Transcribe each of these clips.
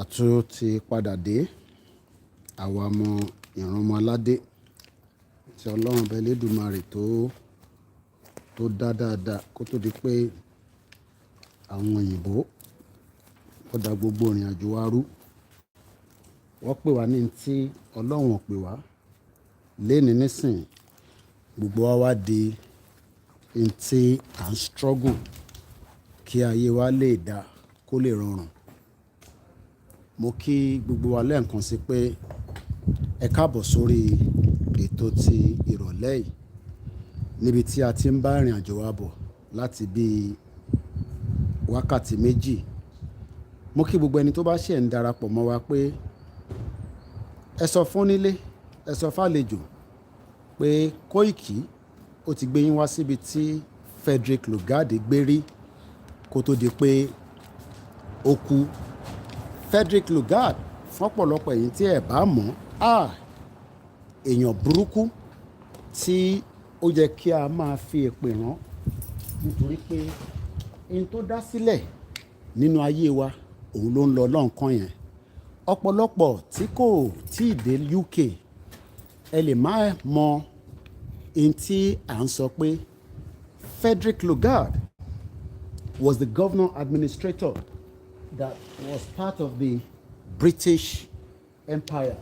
àtún ti padà dé àwa ọmọ ìrànmọ́ aládé tí ọlọ́run bẹ lẹ́dùnmarè tó dá dáadáa kó tó di pé àwọn òyìnbó ó da gbogbo ìrìn àjò wa rú. Wọ́n pè wá ní tí ọlọ́run ò pè wá léni nísìn gbogbo wa wá di tí à ń struggle kí ayé wa lè dá kó lè rọrùn. Mo kí gbogbo wa lẹ́ẹ̀kan sí pé ẹ káàbọ̀ sórí ètò ti ìrọ̀lẹ́ yìí níbi tí a ti ń bá ìrìn àjò wa bọ̀ láti bí wákàtí méjì. Mo kí gbogbo ẹni tó bá ṣẹ̀ ń darapọ̀ mọ́ wa pé ẹ sọ fún nílé ẹ sọ fàlejò pé Kóìkì ó ti gbé yín wá síbi tí Fedrick Lugard gbé rí kó tó di pé ó kú. Fedrick Lugard fún ọ̀pọ̀lọpọ̀ èyí tí ẹ bá mọ̀ èèyàn burúkú tí ó yẹ kí a máa fi èpè rán nítorí pé ohun tó dá sílẹ̀ nínú ayé wa òun ló ń lọ lọ́nkàn yẹn. Ọ̀pọ̀lọpọ̀ tí kò tí ì dé UK ẹ lè má mọ ohun tí à ń sọ pé Fedrick Lugard was the governor administrator that was part of the British Empire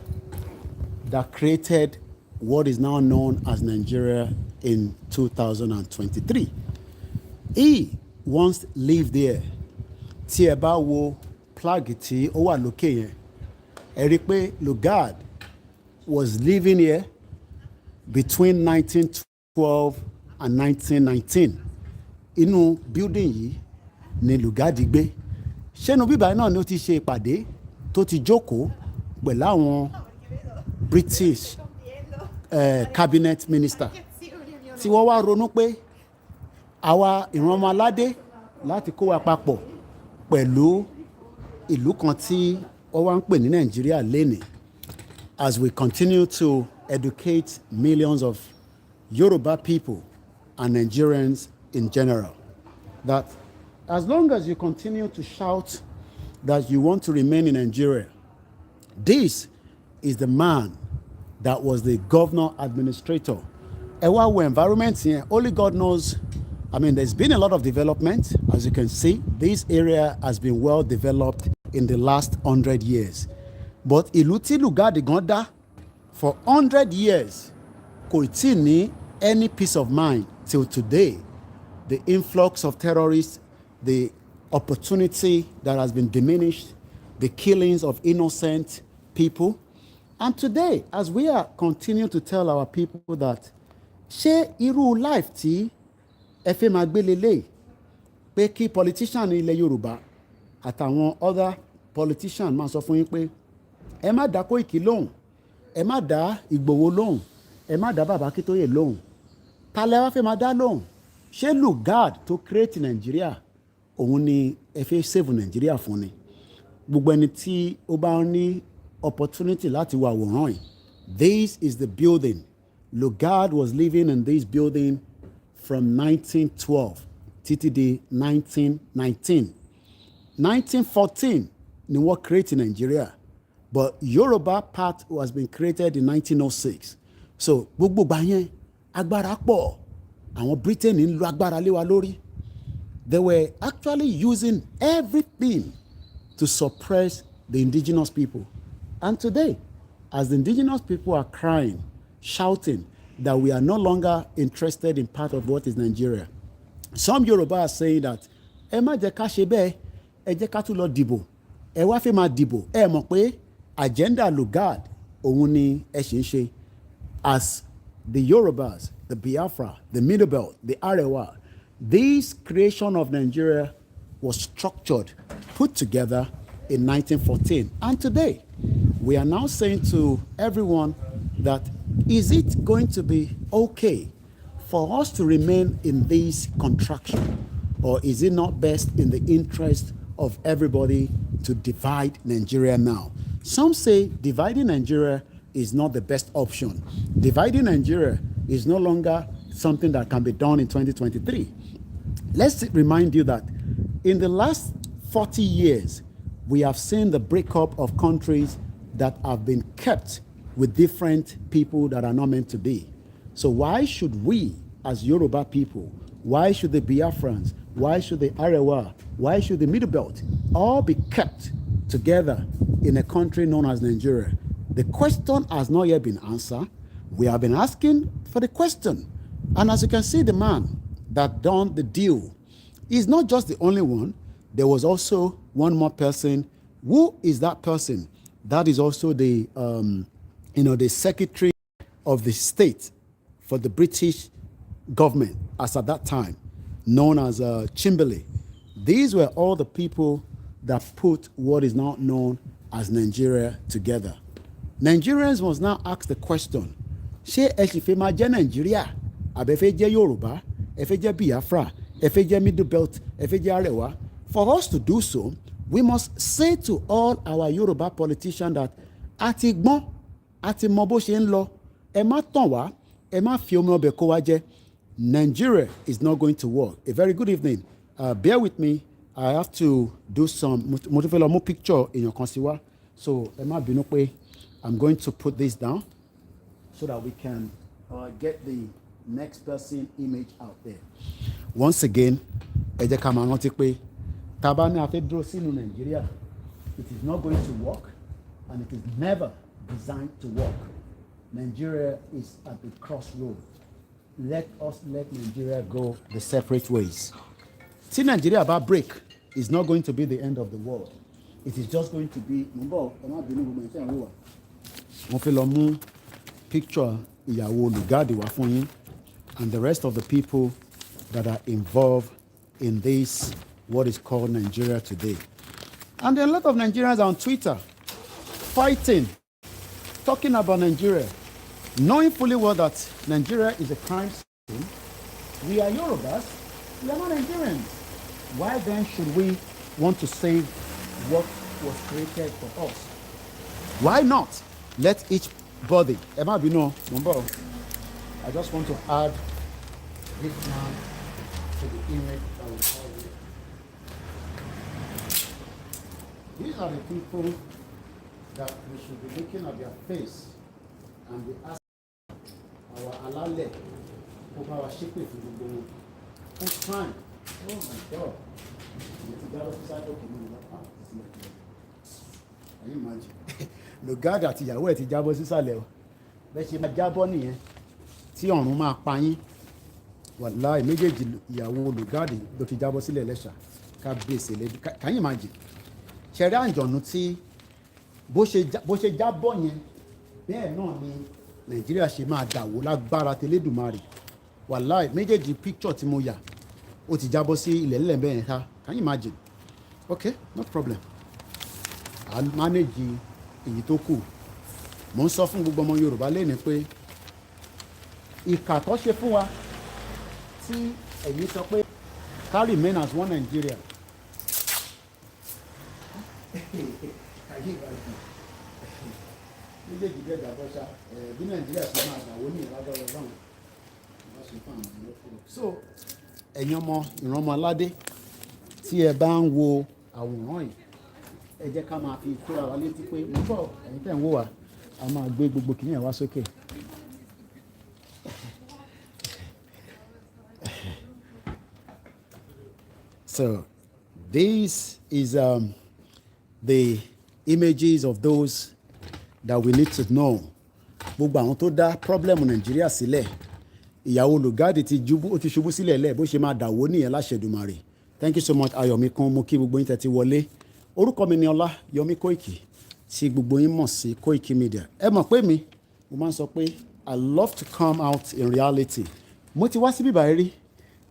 that created what is now known as Nigeria in 2023. He once lived there. Tí ẹ bá wo plug tí ó wà lókè yẹn, ẹ rí pé Lugard was living here between 1912 and 1919. Inú building yìí ni Lugard gbé. Ṣénu bíbá náà ni ó ti ṣe ìpàdé tó ti jókòó pẹ̀lú àwọn British cabinet minister tí wọ́n wá ronú pé àwa ìrànmọ́ aládé láti kó wa papọ̀ pẹ̀lú ìlú kan tí wọ́n wá ń pè ní Nàìjíríà lénìí, as we continue to educate millions of Yoruba people and Nigerians in general, that as long as you continue to shout that you want to remain in Nigeria, this is the man that was the governor administrator. Ẹ wá wo environment here, only God knows. I mean, there's been a lot of development. As you can see, this area has been well developed in the last 100 years. But ìlú tí Lugard gan dá for 100 years kò tí ní any peace of mind till today. The influx of terrorists, the opportunity that has been diminished, the killings of innocent people. And today, as we are continuing to tell our people that ṣé irú life tí ẹ fẹ́ máa gbé lélẹ̀ pé kí politician ní ilẹ̀ Yorùbá àtàwọn other politician máa sọ fún yín pé ẹ má dá Kóìkì lóhùn, ẹ má dá Ìgbòho lóhùn, ẹ má dá Bàbá Akíntóyè lóhùn. Ta lẹ wá fẹ́ máa dá lóhùn? Ṣé Lugard tó create Nigeria òun ni ẹ fẹ́ save Nigeria fún ni? Gbogbo ẹni tí ó bá ní opportunity láti wo àwòrán yìí, this is the building. Lugard was living in this building from 1912 títí di 1919. 1914 ni wọ́n create Nigeria, but Yoruba part has been created in 1906. So gbogbo gbà yẹn agbára pọ̀, àwọn Britain ń lo agbára lé wa lórí. They were actually using everything to suppress the indigenous people. And today, as the indigenous people are crying, shouting that we are no longer interested in part of what is Nigeria, some Yoruba are saying that ẹ má jẹ́ ká ṣe bẹ́ẹ̀, ẹ jẹ́ ká tún lọ dìbò, ẹ wá fẹ́ máa dìbò, ẹ mọ̀ pé agenda Lugard òun ni ẹ ṣe ń ṣe. As the Yorubas, the Biafra, the Middle Belt, the Arewa, this creation of Nigeria was structured, put together in 1914. And today, we are now saying to everyone that is it going to be okay for us to remain in this contraction, or is it not best in the interest of everybody to divide Nigeria now? Some say dividing Nigeria is not the best option. Dividing Nigeria is no longer something that can be done in 2023. Let's remind you that in the last 40 years, we have seen the breakup of countries that have been kept with different people that are not meant to be. So why should we, as Yoruba people, why should the Biafrans, why should the Arewa, why should the Middle Belt all be kept together in a country known as Nigeria? The question has not yet been answered. We have been asking for the question. And as you can see, the man that done the deal is not just the only one. There was also one more person. Who is that person? That is also the, the Secretary of the State for the British government as at that time, known as Chimberley. These were all the people that put what is now known as Nigeria together. Nigerians must now ask the question, ṣé ẹ sì fẹ́ máa jẹ́ Nàìjíríà, àbẹ́ fẹ́ jẹ́ Yorùbá, ẹ fẹ́ jẹ́ Biafra, ẹ fẹ́ jẹ́ Middle Belt, ẹ fẹ́ jẹ́ Arewa? For us to do so, we must say to all our Yoruba politicians that àti gbọ́n, àti mọ bó ṣe ń lọ, ẹ má tàn wá, ẹ má fi omi ọbẹ̀ kó wa jẹ. Nigeria is not going to work. A very good evening. Bear with me. I have to do some motivational picture in your consiwa. So, Emma Binope, I'm going to put this down so that we can get the next person image out there. Once again, ẹ jẹ́ ká máa rántí pé tá bá ní a fẹ́ dúró sínú Nigeria, it is not going to work and it is never designed to work. Nigeria is at the crossroad. Let Nigeria go the separate ways. See, Nigeria about break is not going to be the end of the world. It is just going to be picture ìyàwó Lugard wá fún yín and the rest of the people that are involved in this, what is called Nigeria today. And there are a lot of Nigerians on Twitter fighting, talking about Nigeria, knowing fully well that Nigeria is a crime scene. We are Yorubas, we are not Nigerians. Why then should we want to save what was created for us? Why not let each body, Emma Bino, I just want to add this man to the image that we saw here. These are the people that we should be looking at their face and be asking our alale, our shepherd to the who's fine. Oh my God. Can you imagine? Lugard àti ìyàwó ẹ̀ ti jábọ́ sísàlẹ̀ o. Bẹ́ẹ̀ ṣe máa jábọ́ nìyẹn tí ọ̀run máa pa yín. Wàláhì méjèèjì ìyàwó Lugard ló ti jábọ́ sílẹ̀ lẹ́ṣà. Ká bèsè lẹ́bi. Can you imagine? Ṣẹ̀rí àǹjọ̀nú tí bó ṣe jábọ́ yẹn bẹ́ẹ̀ náà ni Nàìjíríà ṣe máa dàwó lágbára tẹlẹ́dùmarè. Wàláhì méjèèjì picture tí mo yà ó ti jábọ́ sí ilẹ̀ ńlẹ̀ bẹ́ẹ̀ ha. Can you imagine? Okay, no problem. I'll manage èyí tó kù. Mo ń sọ fún gbogbo ọmọ Yorùbá lẹ́ni pé ìkà tó ṣe fún wa tí ẹ̀yin sọ pé ká remain as one Nigeria. Méjèèjì bẹ́ẹ̀ dàbọ̀ ṣá bí Nàìjíríà ṣe máa dàwó ní ìlàdọ̀rọ̀ báwọn. So ẹ̀yin ọmọ ìrànmọ́ aládé tí ẹ bá ń wo àwòrán yìí ẹ jẹ́ ká máa fi tóra wa létí pé mo bọ̀ ẹ̀yin tẹ̀ ń wò wá a máa gbé gbogbo kìnìyàn wá sókè. So this is the images of those that we need to know. Gbogbo àwọn tó dá problem Nàìjíríà sílẹ̀ ìyàwó Lugard ti ṣubú sílẹ̀ lẹ̀ bó ṣe máa dàwó nìyẹn láṣẹ Èdùmàrè. Thank you so much Ayọ̀mí kan mo kí gbogbo yín tẹ́tí wọlé. Orúkọ mi ni Ọláyọmí Kóìkì tí gbogbo yín mọ̀ sí Kóìkì Media. Ẹ mọ̀ pé mi mo máa ń sọ pé I love to come out in reality. Mo ti wá sí bíbá rí.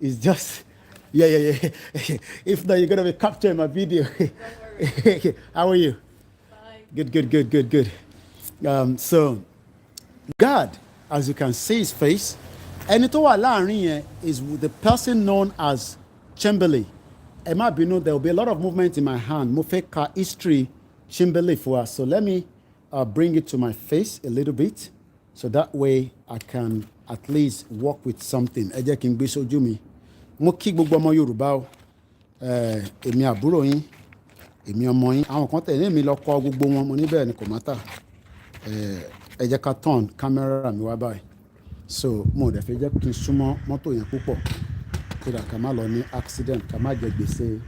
It's just yeah. If not, you're gonna be capturing my video. How are you? Fine. Good. So God, as you can see his face, ẹni tó wà láàrin yẹn is the person known as Chimberley. Ẹ má bínú, there will be a lot of movement in my hand. Mo fẹ́ ka history Chimberley for us. So let me bring it to my face a little bit, so that way I can at least work with something. Ẹ jẹ́ kí n gbé sójú mi. Mo kí gbogbo ọmọ Yorùbá o. Èmi àbúrò yín èmi ọmọ yín àwọn kan tẹ̀lé mi lọ kọ gbogbo wọn mo ní bẹ́ẹ̀ ni kò má tà ẹ jẹ́ ká turn kámẹ́rà mi wá báyìí so mo ò dẹ̀ fẹ́ jẹ́ kí n súnmọ́ mọ́tò yẹn púpọ̀ kódà ká má lọ ní accident ká má jẹ gbèsè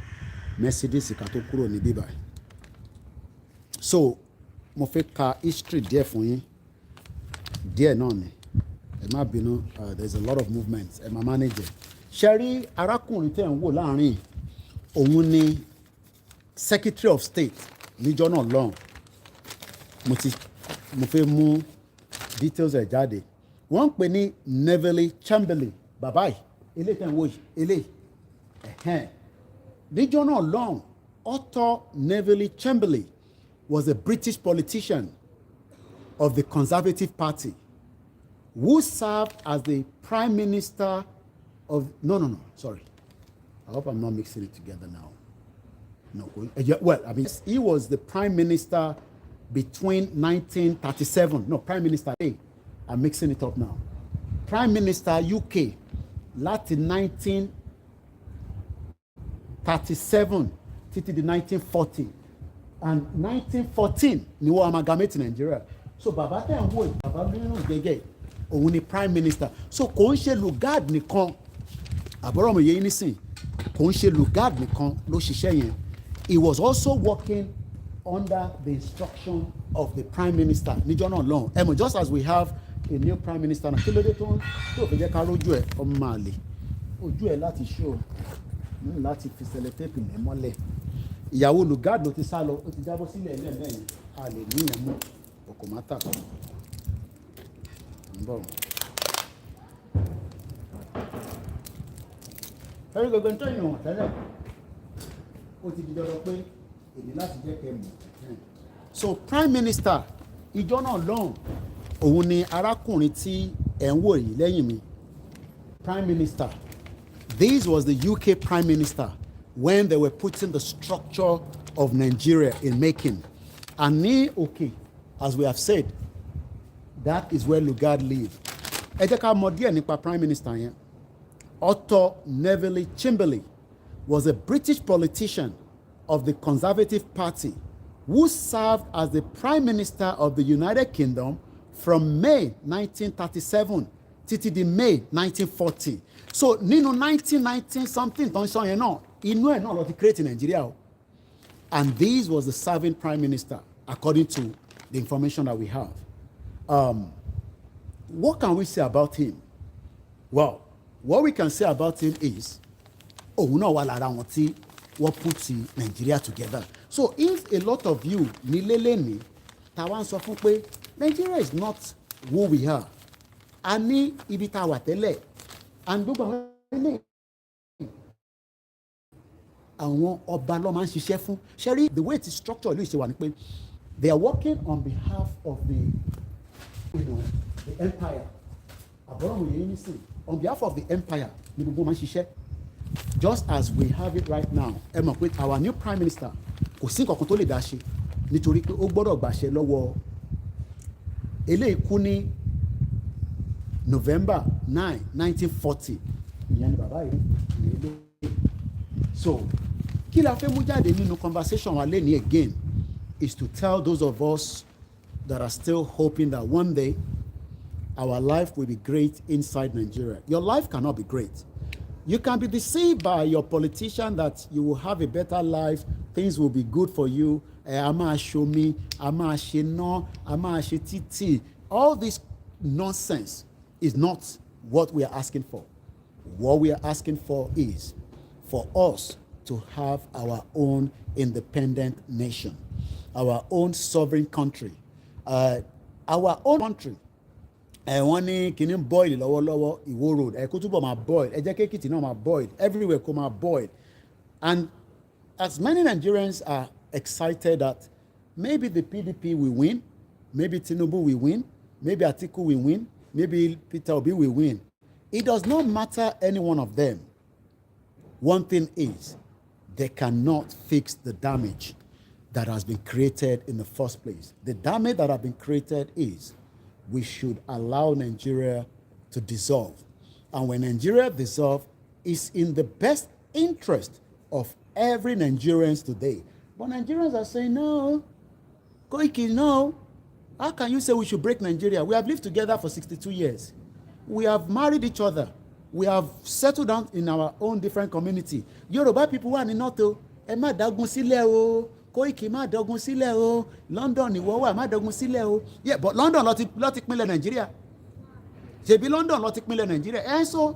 Mercedes ká tó kúrò níbí báyìí so mo fẹ́ ka history díẹ̀ fún yín díẹ̀ náà ni ẹ má bínú there is a lot of movement ẹ má manage ṣe rí arákùnrin tẹ̀ ń wò láàrin òun ni Secretary of State níjọ́ náà lọ́hùn mo fẹ́ mú details ẹ̀ jáde wọ́n ń pè ní Neville Chamberlain bàbá yìí eléyìí tẹ̀ ń wò yìí eléyìí níjọ́ náà lọ́hùn Arthur Neville Chamberlain was a British politician of the Conservative Party who served as the Prime Minister of sorry I hope I'm not mixing it together now. No, well, I mean, he was the Prime Minister between 1937. No, Prime Minister A. I'm mixing it up now. Prime Minister UK, láti 1937 títí di 1940 and 1914 ni wọ́n amalgamate Nigeria. So bàbá tẹ̀ ń wò yìí, bàbá nínú gẹ́gẹ́ òun ni Prime Minister. So kò ń ṣe Lugard nìkan àbọ̀rọ̀ mi yé yín nísìn kò ń ṣe Lugard nìkan ló ṣiṣẹ́ yẹn. He was also working under the instruction of the Prime Minister níjọ́ náà lọ́hùn just as we have a new Prime Minister náà kí ló dé tó fẹ́ jẹ́ ká rójú ẹ̀ ọmọ máa lè ojú ẹ̀ láti show nínú láti fi sellotape ní mọ́lẹ̀ ìyàwó Lugard ló ti sá lọ ó ti jábọ́ sílẹ̀ lẹ́ẹ̀lẹ́yìn a lè ní ìyẹn mú òkòmátà ń bọ̀. ẹ̀rí gbogbo ń tọ́yìn wọn tẹ́lẹ̀ ó ti di dandan pé èmi láti jẹ́ kẹ́ mọ̀. So Prime Minister ìjọ náà lọ́hùn òun ni arákùnrin tí ẹ̀ ń wò yìí lẹ́yìn mi Prime Minister. This was the UK Prime Minister when they were putting the structure of Nigeria in making. And ní òkè as we have said that is where Lugard lived. ẹ jẹ́ ká mọ̀ díẹ̀ nípa Prime Minister yẹn. Arthur Neville Chamberlain was a British politician of the Conservative Party who served as the Prime Minister of the United Kingdom from May 1937 títí di May 1940. So nínú 1919 something tó ń sọ yẹn náà inú ẹ̀ náà ló ti create Nigeria o. And this was the serving Prime Minister according to the information that we have. What can we say about him? Well, what we can say about him is òun náà wà lára wọn tí wọ́n put Nigeria together. So if a lot of you ní lélẹ́ni táwa ń sọ fún pé Nigeria is not who we are a ní ibi tá a wà tẹ́lẹ̀ and gbogbo àwọn ilé àwọn ọba ló máa ń ṣiṣẹ́ fún ṣẹ́rí the way it is structured ló ṣe wà ní pé they are working on behalf of the empire àbọ̀rọ̀mù yẹn ní sìn on behalf of the empire ni gbogbo máa ń ṣiṣẹ́ just as we have it right now ẹ mọ̀ pé our new Prime Minister kò sí nǹkan kan tó lè dá ṣe nítorí pé ó gbọ́dọ̀ gbàṣẹ lọ́wọ́ eléyìí kú ní November 9, 1940 ìyẹn ni bàbá yìí ìyẹn ló. So kí la fẹ́ mú jáde nínú conversation wa lẹ́ni again is to tell those of us that are still hoping that one day our life will be great inside Nigeria. Your life cannot be great. You can be deceived by your politician that you will have a better life, things will be good for you. A máa ṣomi, a máa ṣe iná, a máa ṣe títì. All this nonsense is not what we are asking for. What we are asking for is for us to have our own independent nation, our own sovereign country, our own country. Wọ́n ní kíní boil lọ́wọ́lọ́wọ́ Ìwó road kó túbọ̀ máa boil ẹ jẹ́ kéèkìtì náà máa boil everywhere kó máa boil. And as many Nigerians are excited that maybe the PDP will win, maybe Tinubu will win, maybe Atiku will win, maybe Peter Obi will win, it does not matter any one of them. One thing is they cannot fix the damage that has been created in the first place. The damage that has been created is we should allow Nigeria to dissolve. And when Nigeria dissolves, it's in the best interest of every Nigerian today. But Nigerians are saying, no, Koiki, no. How can you say we should break Nigeria? We have lived together for 62 years. We have married each other. We have settled down in our own different community. Yoruba people wà ní North o, ẹ má dágun sílẹ̀ o, Koiki má dágun sílẹ̀ o, London ìwọ wà má dágun sílẹ̀ o. Yeah, but London ló ti pínlẹ̀ Nigeria. Ṣebí London ló ti pínlẹ̀ Nigeria. So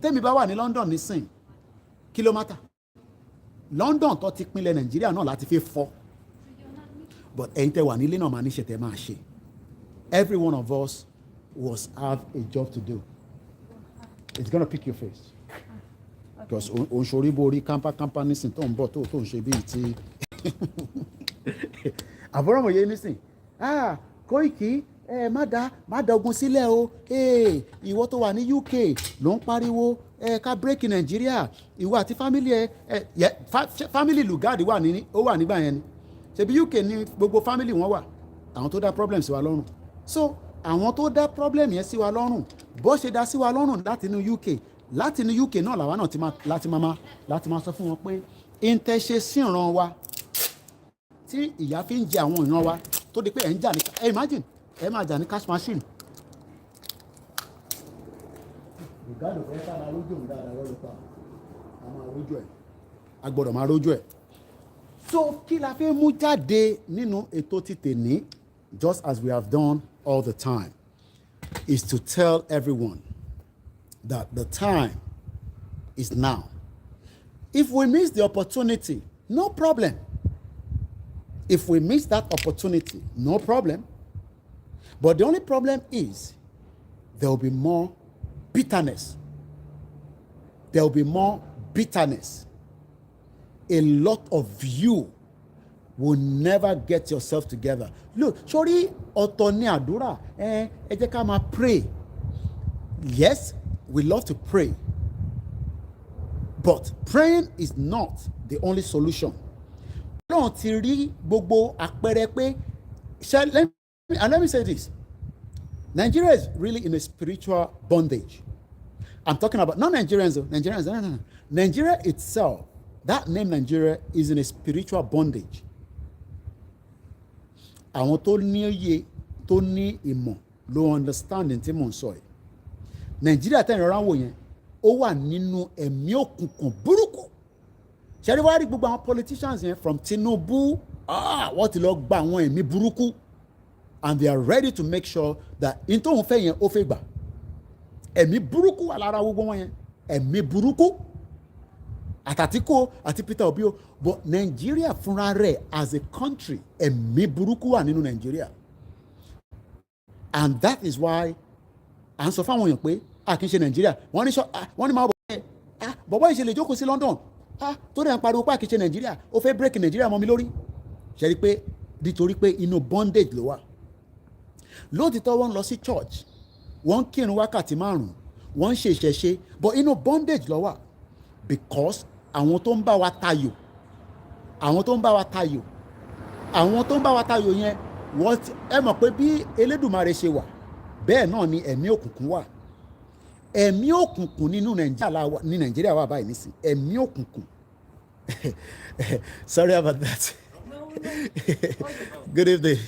tẹ́mi bá wà ní London nísìn, kìlómítà. London tó ti pínlẹ̀ Nigeria náà láti fi fọ́. But ẹ̀yin tẹ́ wà nílé náà máa níṣẹ́ tẹ́ máa ṣe. Every one of us must have a job to do. It's gonna pick your face. Because onṣorí borí kámpá nísìn tó ń bọ̀ tó ń ṣe bíi ti. Àbúrò mọ̀ yé nísìn. Koiki má da ogun sílẹ̀ o. Ìwọ tó wà ní UK ló ń pariwo ká break Nigeria. Ìwọ àti family Lugard wà nígbà yẹn ni. Ṣebí UK ní gbogbo family wọn wà. Àwọn tó dá problem sí wa lọ́rùn. So àwọn tó dá problem yẹn sí wa lọ́rùn bó ṣe dá sí wa lọ́rùn láti inú UK náà làwa náà láti máa sọ fún wọn pé intẹ́ṣe sí ìran wa tí ìyà fi ń jẹ àwọn ìran wa tó di pé ẹ̀ ń jà ní imagine ẹ máa jà ní cash machine. ìgbádùn fẹ́ ká máa rójú òun dáadáa lọ́dún pa a máa rójú ẹ̀ a gbọ́dọ̀ máa rójú ẹ̀. So kí la fẹ́ mú jáde nínú ètò títè ní just as we have done all the time is to tell everyone that the time is now. If we miss the opportunity, no problem. If we miss that opportunity, no problem. But the only problem is there will be more bitterness. There will be more bitterness. A lot of you will never get yourself together. Look, sorry, ọ̀tọ̀ ni àdúrà. Ẹ jẹ́ ká máa pray. Yes, we love to pray. But praying is not the only solution. Ọlọ́run ti rí gbogbo àpẹẹrẹ pé let me say this. Nigeria is really in a spiritual bondage. I'm talking about not Nigerians. No. Nigeria itself, that name Nigeria, is in a spiritual bondage. Àwọn tó ní òye tó ní ìmọ̀ ló understanding tí mò ń sọ yìí. Nàìjíríà tẹ̀ ìrọ̀rùn wò yẹn ó wà nínú ẹ̀mí òkùnkùn burúkú. Ṣẹ́rí wá rí gbogbo àwọn politicians yẹn from Tinubu wọ́n ti lọ gba àwọn ẹ̀mí burúkú and they are ready to make sure that in tóun fẹ́ yẹn ó fẹ́ gbà. Ẹ̀mí burúkú wà lára gbogbo wọn yẹn ẹ̀mí burúkú àtàtìkó àti Peter Obi o but Nigeria fúnra rẹ̀ as a country ẹ̀mí burúkú wà nínú Nigeria and that is why à ń sọ fáwọn èèyàn pé kì í ṣe Nigeria wọ́n ní máa bọ̀ ẹ́ bọ̀bọ̀ ìṣẹ̀lẹ̀ ìjókòó sí London tó dẹ̀ ń pariwo pé kì í ṣe Nigeria ó fẹ́ break Nigeria mọ́ mi lórí ṣe rí pé nítorí pé inú bondage ló wà lóòtítọ́ wọ́n lọ sí church wọ́n ń kírun wákàtí 5 wọ́n ń ṣe ìṣẹ̀ṣe but inú bondage ló wà because àwọn tó ń bá wa tayò yẹn ẹ mọ̀ pé bí Elédùmarè ṣe wà bẹ́ẹ̀ náà ni ẹ̀mí òkùnkùn wà ẹ̀mí òkùnkùn nínú Nàìjíríà wà báyìí nísìn ẹ̀mí òkùnkùn sorry about that good evening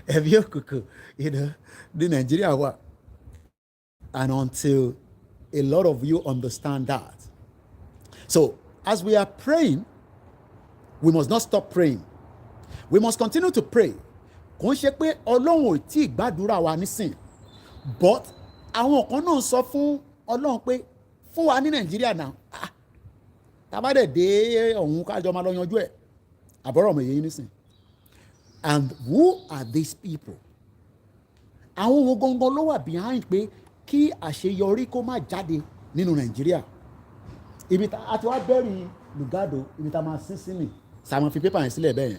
ẹ̀mí òkùnkùn ní Nàìjíríà wà and until a lot of you understand that. So, as we are praying, we must not stop praying. We must continue to pray. Kò ń ṣe pé Ọlọ́run ò tí ì gbàdúrà wa nísìn. But àwọn kan náà sọ fún Ọlọ́run pé fún wa ní Nàìjíríà náà. Tábàdẹ̀ dé ọ̀hún kájọ máa lọ yanjú ẹ̀. Àbọ̀rọ̀ ọmọ èyí nísìn. And who are these people? Àwọn wo gangan ló wà behind pé kí àṣeyọrí kó má jáde nínú Nàìjíríà. Ibi tá a ti wá bẹ́rì Lugard ibi tá a máa sín sí ni sàmọ́ fi pépà yẹn sílẹ̀ bẹ́ẹ̀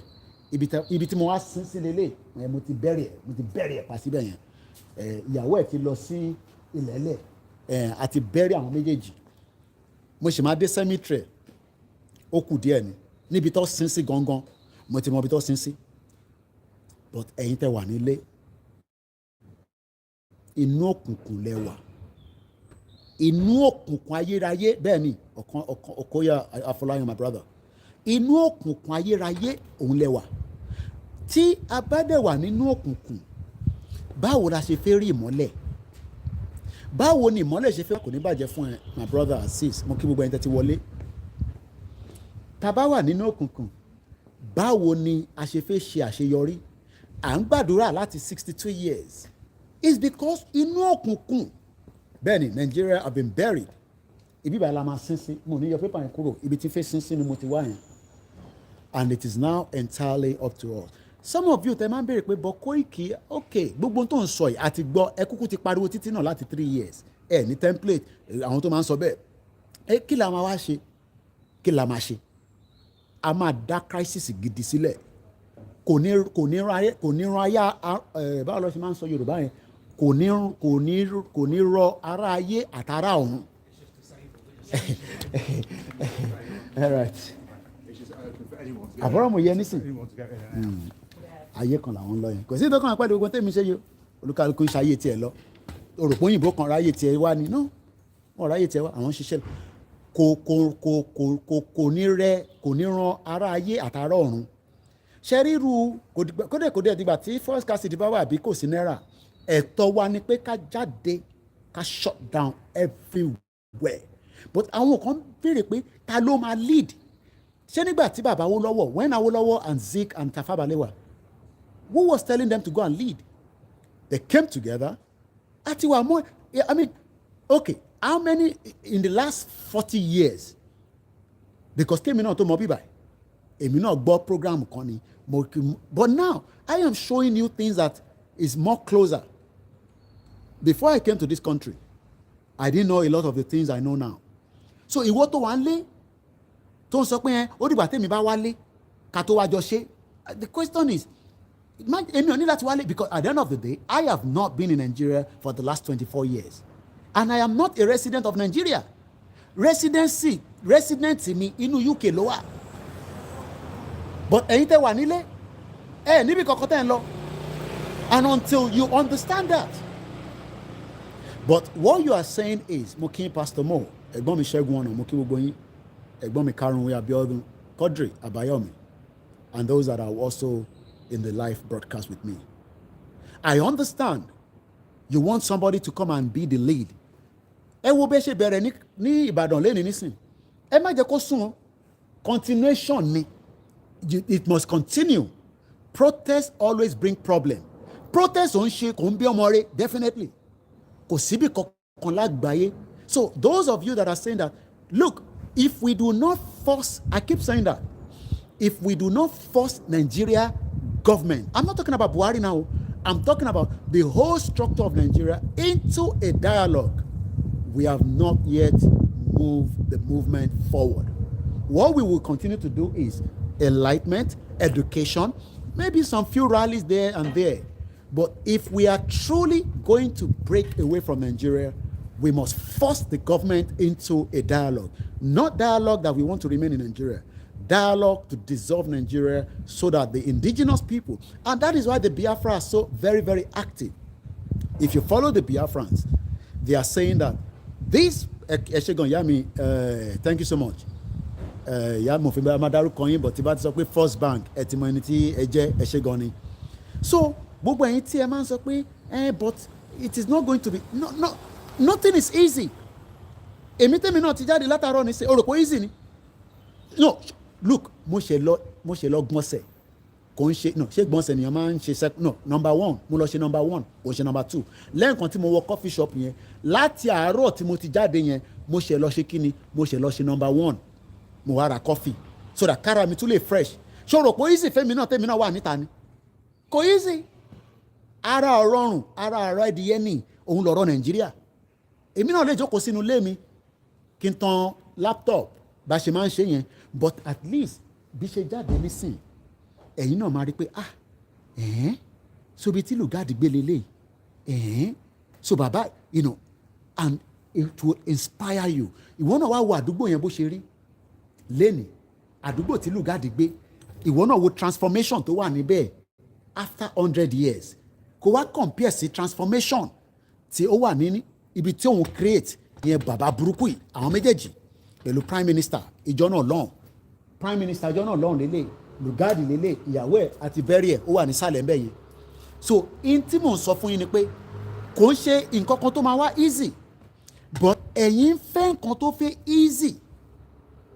yẹn ibi tí mo wá sín sí lélẹ̀ mo ti bẹ́rì ẹ̀ pa síbẹ̀ yẹn ìyàwó ẹ̀ ti lọ sí ilẹ̀ẹ́lẹ̀ àti bẹ́rì àwọn méjèèjì mo sì máa dé cemetery ó kù díẹ̀ ni níbi tó sín sí gangan mo ti mọ ibi tó sín sí but ẹ̀yin tẹ́ wà nílé inú òkùnkùn lẹ wà inú òkùnkùn ayérayé bẹ́ẹ̀ ni Okoya Afọláyan my brother inú òkùnkùn ayérayé òun lẹ́wà. Tí a bá dẹ̀ wà nínú òkùnkùn, báwo la ṣe fẹ́ rí ìmọ́lẹ̀? Báwo ni ìmọ́lẹ̀ ṣe fẹ́? Kò ní bàjẹ́ fún ẹ, my brother and sis, mo kí gbogbo ẹni tẹ́ ti wọlé. Tá bá wà nínú òkùnkùn, báwo ni a ṣe fẹ́ ṣe àṣeyọrí? À ń gbàdúrà láti 62 years. It's because inú òkùnkùn. Bẹ́ẹ̀ni, Nigeria have been buried. Ibi báyìí la máa sín sí, mo ní yọ pépà yẹn kúrò, ibi tí fẹ́ sín sí ni mo ti wá yẹn. And it is now entirely up to us. Some of you tẹ́ máa ń béèrè pé bọ́ Koiki, okay, gbogbo tó ń sọ yìí àti gbọ́ ẹ kúkú ti pariwo títí náà láti 3 years. Ẹ ní template, àwọn tó máa ń sọ bẹ́ẹ̀. Kí la máa wá ṣe? Kí la máa ṣe? A máa dá crisis gidi sílẹ̀. Kò ní ran ayé, báwo lọ ṣe máa ń sọ Yorùbá yẹn? Kò ní rọ ara ayé àtàrà ọ̀run. All right. Àbúrò mo yẹ nísìn. Ayé kan làwọn ń lọ yẹn. Kò sí ìdókòwò àpẹẹrẹ ogun tẹ́mi ṣe yìí. Olúkálùkù ń ṣayé tiẹ̀ lọ. Òròpó òyìnbó kan ráyè tiẹ̀ wá ni. No, wọ́n ráyè tiẹ̀ wá. Àwọn ń ṣiṣẹ́. Kò ní ran ara ayé àtàrà ọ̀run. Ṣé ríru kódé dìgbà tí first cassidy bá wà bí kò sí náírà, ẹ̀tọ́ wa ni pé ká jáde ká shut down everywhere. But àwọn kan béèrè pé ta ló máa lead? Ṣé nígbà tí bàbá Awólọ́wọ̀, when Awólọ́wọ̀ and Zik and Tafawa Balewa, who was telling them to go and lead? They came together. Atiwa more, I mean, okay, how many in the last 40 years? Because kémi náà tó mọ bíbá, èmi náà gbọ́ program kan ni, but now I am showing you things that is more closer. Before I came to this country, I didn't know a lot of the things I know now. So ìwọ tó wà ń lé tó ń sọ pé ó dìgbà tèmi bá wálé ká tó wá jọ ṣe. The question is, èmi ò ní láti wálé because at the end of the day, I have not been in Nigeria for the last 24 years. And I am not a resident of Nigeria. Resident mi inú UK ló wà. But ẹ̀yin tẹ́ wà nílé, níbi kankan tẹ́ ń lọ. And until you understand that. But what you are saying is, mo kí Pastor Mo, ẹ̀gbọ́n mi Ṣẹ́gun Ọ̀nà, mo kí gbogbo yín, ẹ̀gbọ́n mi Karùn-ún Abíọ́dún, Quadri Àbáyọ̀mí, and those that are also in the live broadcast with me. I understand you want somebody to come and be the lead. Ẹ wo bẹ́ẹ̀ ṣe bẹ̀rẹ̀ ní Ìbàdàn lẹ́ni nísìn. Ẹ má jẹ́ kó sún. Continuation ni. It must continue. Protest always bring problem. Protest ò ń ṣe kò ń bí ọmọ rẹ̀, definitely. Kò síbi kankan lágbàáyé. So those of you that are saying that, look, if we do not force, I keep saying that, if we do not force Nigeria government, I'm not talking about Buhari now, I'm talking about the whole structure of Nigeria into a dialogue, we have not yet moved the movement forward. What we will continue to do is enlightenment, education, maybe some few rallies there and there. But if we are truly going to break away from Nigeria, we must force the government into a dialogue. Not dialogue that we want to remain in Nigeria. Dialogue to dissolve Nigeria so that the indigenous people, and that is why the Biafra are so very, very active. If you follow the Biafrans, they are saying that this, Eshegon Yami, thank you so much. Yamofimba Madaru Koyin, but Tibat Sokwe First Bank, Etimonity, Eje, Eshegoni. So, gbogbo ẹ̀yin tí ẹ máa ń sọ pé but it is not going to be, no, nothing is easy. Èmi tèmi náà ti jáde látàárọ̀ ní ṣe o rò pé easy ni. No, look, mo ṣe lọ gbọ̀nsẹ̀ kò ń ṣe, no, ṣé gbọ̀nsẹ̀ nìyẹn máa ń ṣe no, number 1 mo lọ ṣe number 1 kò ṣe number 2 lẹ́ẹ̀kan tí mo wọ coffee shop yẹn láti àárọ̀ tí mo ti jáde yẹn mo ṣe lọ ṣe kíni mo ṣe lọ ṣe number 1 mo wá ra coffee so that kára mi tún lè fresh. Ṣé o rò pé easy fẹ́mi náà tèmi náà wà níta ni? Kò easy. Ara ọ̀rọ̀rùn ara ọ̀rọ̀ ẹ̀dìyẹ ní òun lọ̀rọ̀ Nàìjíríà. Èmi náà lè jókòó sínú ilé mi kí n tan laptop bá ṣe máa ń ṣe yẹn, but at least bí ṣe jáde nísìn ẹ̀yin náà máa rí pé so bí tí Lugard gbé lélẹ̀ so bàbá and it will inspire you. Ìwọ náà wá wo àdúgbò yẹn bó ṣe rí lẹ́nìí, àdúgbò tí Lugard gbé, ìwọ náà wo transformation tó wà níbẹ̀ after 100 years. Kò wá compare sí transformation tí ó wà ní ibi tí òun create yẹn bàbá burúkú yìí àwọn méjèèjì pẹ̀lú prime minister ìjọ náà lọ́hùn prime minister jọ́nà lọ́rùn lélẹ̀ Lugard lélẹ̀ ìyàwó ẹ̀ àti bẹ́rì ẹ̀ ó wà nísàlẹ̀ ńbẹ̀ yẹn. So in tí mò ń sọ fún yín ni pé kò ń ṣe nǹkan kan tó máa wá easy but ẹ̀yin fẹ́ nǹkan tó fẹ́ easy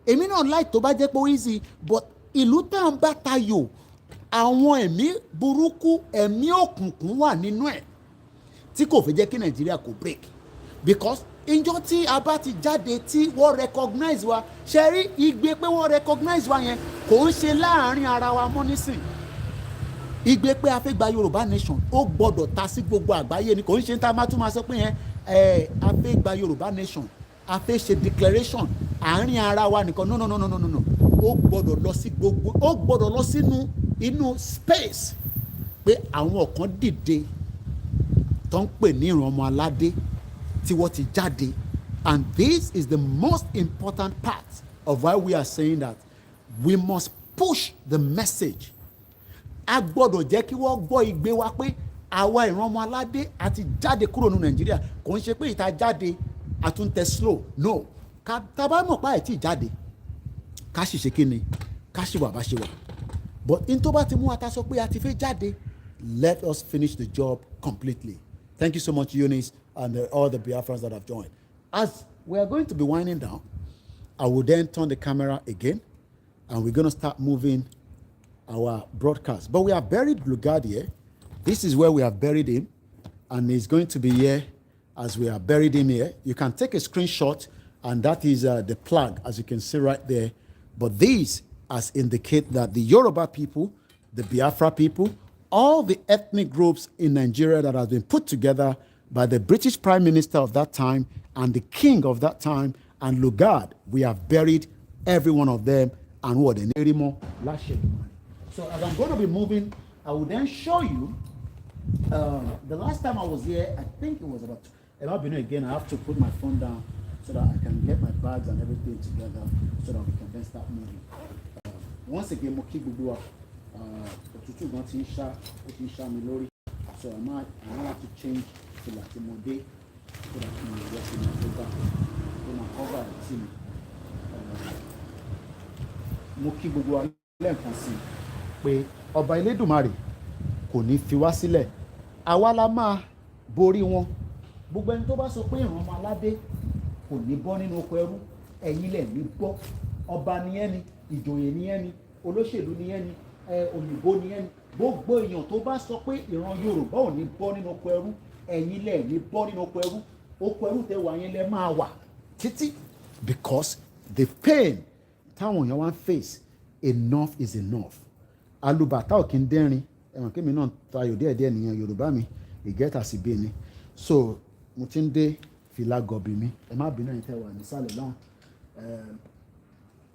èmi náà like tó bá jẹ́ pé ó easy but ìlú tá à ń bá tayò àwọn ẹ̀mí burúkú ẹ̀mí òkùnkùn wà nínú ẹ̀ tí kò fẹ́ jẹ́ kí Nàìjíríà kò break because ìjọ tí a bá ti jáde tí wọ́n recognize wa ṣe rí igbe pé wọ́n recognize wa yẹn kò ń ṣe láàrin ara wa mọ́ nísìn igbe pé a fẹ́ gba Yorùbá nation ó gbọ́dọ̀ ta sí gbogbo àgbáyé ni kò ń ṣe tá a máa tún máa sọ pé yẹn a fẹ́ gba Yorùbá nation a fẹ́ ṣe declaration àárín ara wa nìkan no ó gbọ́dọ̀ lọ sí gbogbo ó gbọ́dọ̀ lọ sínú inú space pé àwọn kan dìde tó ń pè ní ìran ọmọ aládé tí wọ́n ti jáde and this is the most important part of why we are saying that we must push the message. A gbọ́dọ̀ jẹ́ kí wọ́n gbọ́ igbe wa pé àwa ìran ọmọ aládé àti jáde kúrò ní Nàìjíríà kò ń ṣe pé ìta jáde àtúntẹ̀ slow no tá bá mọ̀ pa ẹ̀ tí jáde ká sì ṣe kí ni ká sì wà bá ṣe wà but in tó bá ti mú wa ta sọ pé a ti fẹ́ jáde let us finish the job completely. Thank you so much Eunice and all the Biafrans that have joined. As we are going to be winding down, I will then turn the camera again and we're going to start moving our broadcast. But we have buried Lugard here. This is where we have buried him and he's going to be here as we have buried him here. You can take a screenshot and that is the plug as you can see right there. But these as indicate that the Yoruba people, the Biafra people, all the ethnic groups in Nigeria that have been put together by the British Prime Minister of that time and the King of that time and Lugard, we have buried every one of them and what the Nerimo Lashe. So as I'm going to be moving, I will then show you the last time I was here, I think it was about, again, I have to put my phone down so that I can get my bags and everything together so that we can then start moving. Once again, mo kí gbogbo wa òtútù gan ti ń ṣá mi lórí so I might have to change to láti mo dé so that mo lè wọ́n sí mi tó bá tó máa cover ẹ̀ sí mi. Mo kí gbogbo wa lẹ́ẹ̀kan sí pé ọba Elédùmarè kò ní fi wá sílẹ̀ àwa la máa borí wọn gbogbo ẹni tó bá sọ pé ìran ọmọ aládé kò ní bọ́ nínú oko ẹrú ẹ̀yin lẹ̀ ní bọ́ ọba ni ẹni ìjòyè ni ẹni olóṣèlú ni ẹni òyìnbó ni ẹni gbogbo èèyàn tó bá sọ pé ìran Yorùbá ò ní bọ́ nínú oko ẹrú ẹ̀yin lẹ̀ ní bọ́ nínú oko ẹrú tẹ wà yẹn lẹ máa wà títí because the pain táwọn èèyàn wá ń face enough is enough alùbàtà ò kí ń dẹ́rin ẹ̀wọ̀n kémi náà tayò díẹ̀díẹ̀ nìyẹn Yorùbá mi ìgẹ́ta sì bí ni so mo ti ń dé fìlà gọ̀bì mi ẹ má bínú ẹ̀yin tẹ́ wà nísàlẹ̀ náà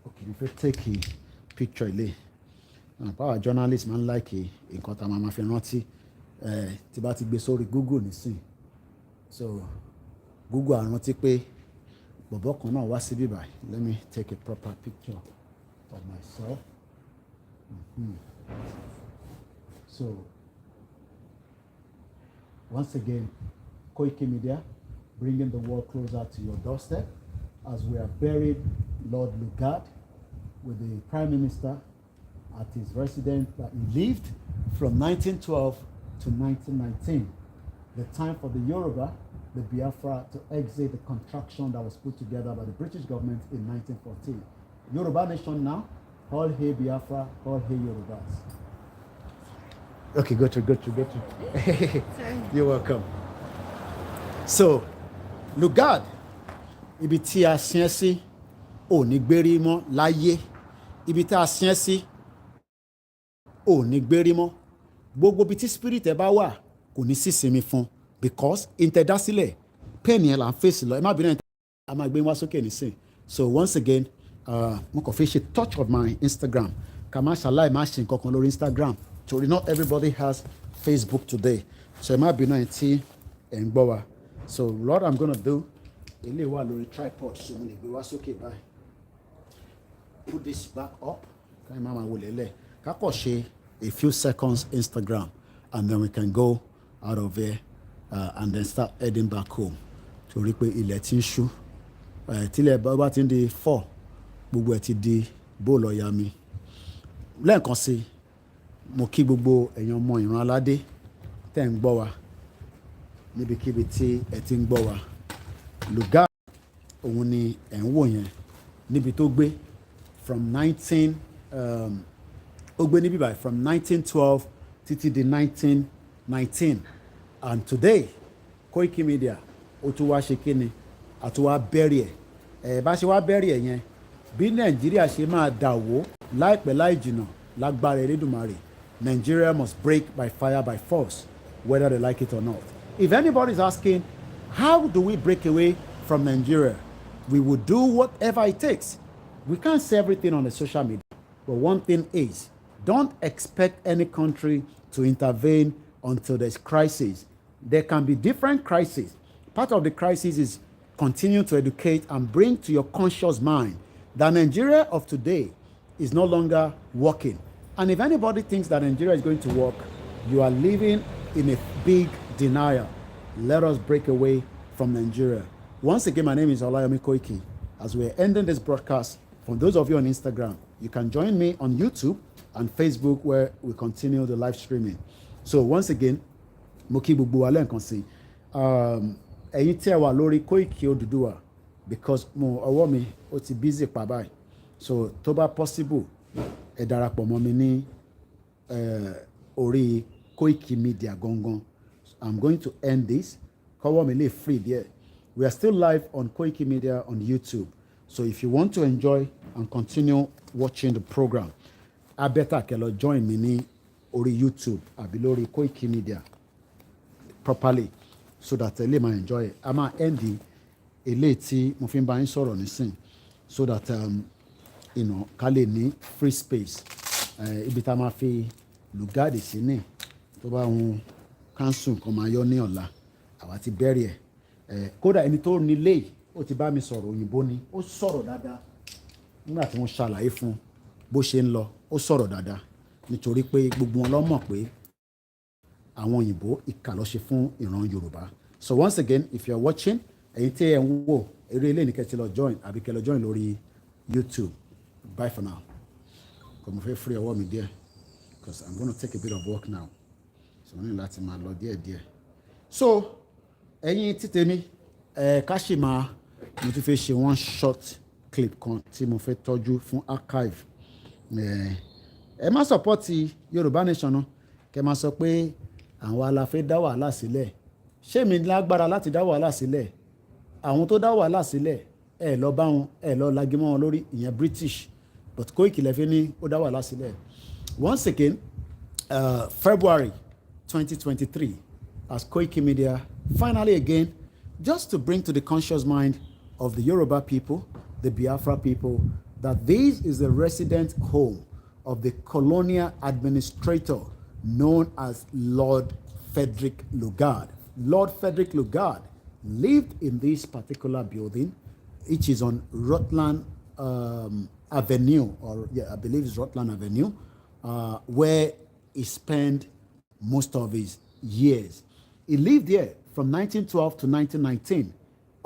okay mo fẹ́ take a picture ilé power journalist máa ń like nǹkan tá a máa fi rántí tí bá ti gbé sórí Google nísìn so Google á rántí pé bọ̀bọ̀ kan náà wá síbí báyìí let me take a proper picture of myself. So once again Koiki Media bringing the world closer to your doorstep as we have buried Lord Lugard with the Prime Minister at his residence that he lived from 1912 to 1919. The time for the Yoruba, the Biafra, to exit the contraction that was put together by the British government in 1914. Yoruba nation now, all hail Biafra, all hail Yorubas. Okay, go to. You're welcome. So, Lugard, ibi tí a sin sí ò ní gbérí mọ́ láyé, ibi tí a sin sí ò ní gbérí mọ́, gbogbo ibi tí spirit ẹ bá wà kò ní sí sinmi fún because interdasílẹ̀ pain yẹn là ń face lọ ẹ má bínú a máa gbé wá sókè nísìn. So once again mo kàn fi ṣe touch of my Instagram ká má ṣàlàyé má ṣe nǹkan kan lórí Instagram torí not everybody has Facebook today so ẹ má bínú ẹ tí ẹ ń gbọ́ wa. So what I'm gonna do ilé wà lórí tripod so mo lè gbé wá sókè báyìí put this back up káyọ̀ máa wọlé lẹ̀ ká kọ̀ ṣe a few seconds Instagram and then we can go out of here and then start heading back home torí pé ilẹ̀ ti ń ṣú tílẹ̀ bá ti ń di 4 gbogbo ẹ̀ ti di bó lọ ya mi lẹ́ẹ̀kan sí mo kí gbogbo èèyàn ọmọ ìran aládé tẹ́ ń gbọ́ wa níbikíbi tí ẹ ti ń gbọ́ wa. Lugard òun ni ẹ̀ ń wò yẹn níbi tó gbé from 19 ó gbé níbí báyìí from 1912 títí di 1919 and today Koiki Media ó tún wá ṣe kíni àti wá bẹ́rì ẹ̀ bá ṣe wá bẹ́rì ẹ̀ yẹn bí Nàìjíríà ṣe máa dàwó láìpẹ́ láì jìnnà lágbára Elédùmarè. Nigeria must break by fire by force whether they like it or not. If anybody is asking how do we break away from Nigeria, we will do whatever it takes. We can't say everything on the social media, but one thing is, don't expect any country to intervene until there's crisis. There can be different crises. Part of the crisis is continue to educate and bring to your conscious mind that Nigeria of today is no longer working. And if anybody thinks that Nigeria is going to work, you are living in a big denial. Let us break away from Nigeria. Once again, my name is Olayomi Koiki. As we're ending this broadcast, for those of you on Instagram, you can join me on YouTube and Facebook where we continue the live streaming. So once again, mo kí gbogbo wa lẹ́ẹ̀kan sí ẹ̀yin tí ẹ wà lórí Koiki Odùduwà because mo ọwọ́ mi ó ti busy pa báyìí. So tó bá possible ẹ darapọ̀ mọ́ mi ní orí Koiki Media gangan. I'm going to end this. Kọ́wọ́ mi lè free there. We are still live on Koiki Media on YouTube. So if you want to enjoy and continue watching the program, I better kẹ́ join me ní orí YouTube àbí lórí Koiki Media properly so that ẹ lè máa enjoy it. A máa end eléyìí tí mo fi ń bá yín sọ̀rọ̀ nísìn so that ká lè ní free space. Ibi tá a máa fi Lugard sí ní tó bá hun council kan máa yọ ní ọ̀la àwa ti bẹ̀rẹ̀ kódà ẹni tó nílé ó ti bá mi sọ̀rọ̀ òyìnbó ni ó sọ̀rọ̀ dáadáa nígbà tí wọ́n ṣàlàyé fún bó ṣe ń lọ ó sọ̀rọ̀ dáadáa nítorí pé gbogbo wọn ló mọ̀ pé àwọn òyìnbó ìkà ló ṣe fún ìran Yorùbá. So once again, if you are watching ẹ̀yin tí ẹ ń wò eré ilé ní kẹ́ ti lọ join àbí kẹ́ lọ join lórí YouTube. Bye for now. Kò mo fẹ́ free ọwọ́ mi díẹ̀ because I'm going to take a bit of work now. So mo ní láti máa lọ díẹ̀díẹ̀. So ẹ̀yin títẹ̀ mi ká ṣì máa mo ti fẹ́ ṣe one short clip kan tí mo fẹ́ tọ́jú fún archive. Ẹ má support Yorùbá Nation náà kẹ́ máa sọ pé àwọn aláfẹ́ dá wàhálà sílẹ̀. Ṣé mi lágbára láti dá wàhálà sílẹ̀? Àwọn tó dá wàhálà sílẹ̀ ẹ lọ bá wọn ẹ lọ lagi mọ́ wọn lórí ìyẹn British but Koiki lẹ fi ní ó dá wàhálà sílẹ̀. Once again, February 2023, as Koiki Media finally again, just to bring to the conscious mind of the Yoruba people, the Biafra people, that this is the resident home of the colonial administrator known as Lord Fedrick Lugard. Lord Fedrick Lugard lived in this particular building, which is on Rutland Avenue, or yeah, I believe it's Rutland Avenue, where he spent most of his years. He lived there from 1912 to 1919.